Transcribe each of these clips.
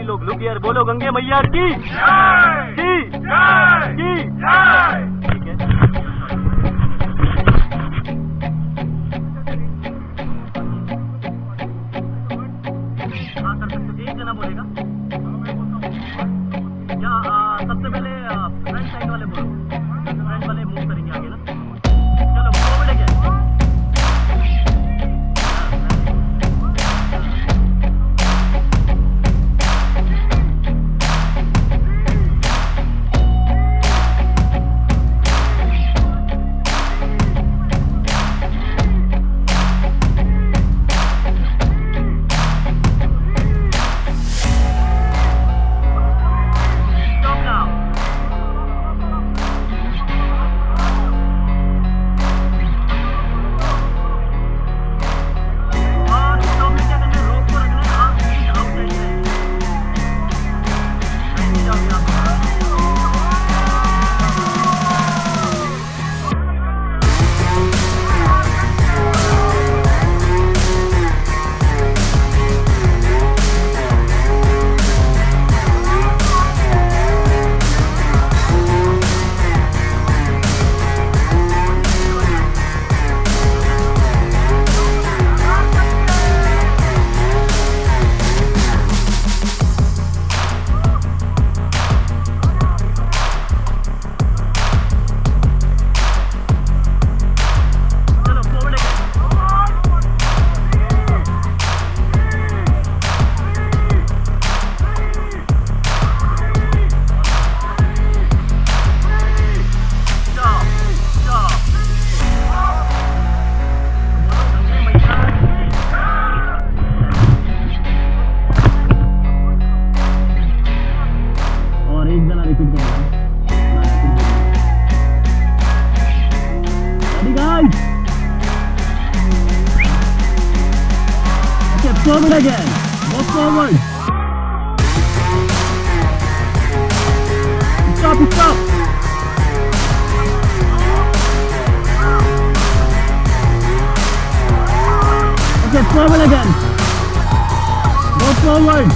लोग लुक यार बोलो गंगे मैया की ठीक है। हाँ कर सकते, एक जना बोलेगा या सबसे पहले फ्रंट साइड वाले बोलो, फ्रंट वाले मूव करेंगे आगे ना। चलो फॉरवर्ड है क्या? Forward again. Go forward. Stop. Okay, forward again. Go forward.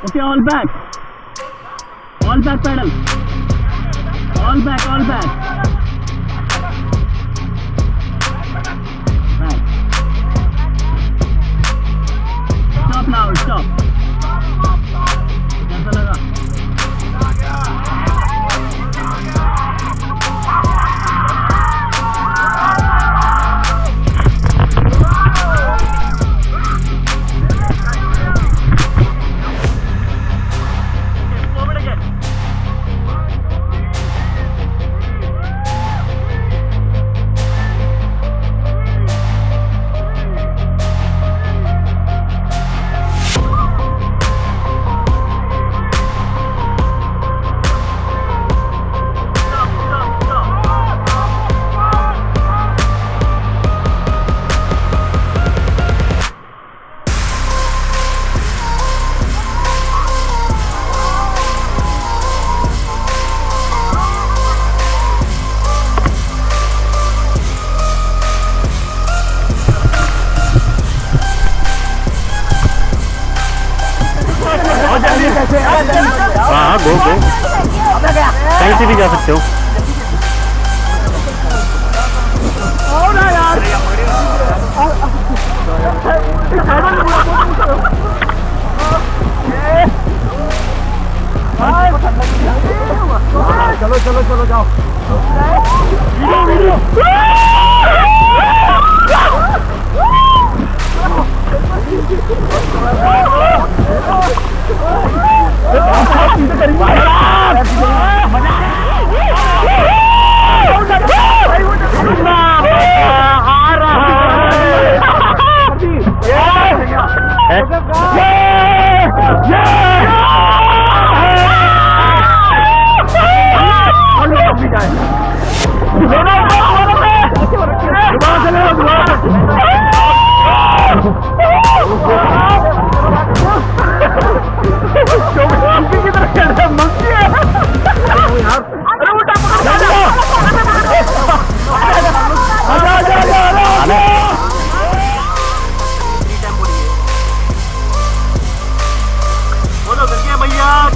Okay, all back pedal, all back, right. Stop now, stop. कैसा लगा? हाँ गो कहीं से भी जा सकते हो। चलो जाओ। आ रहा है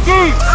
की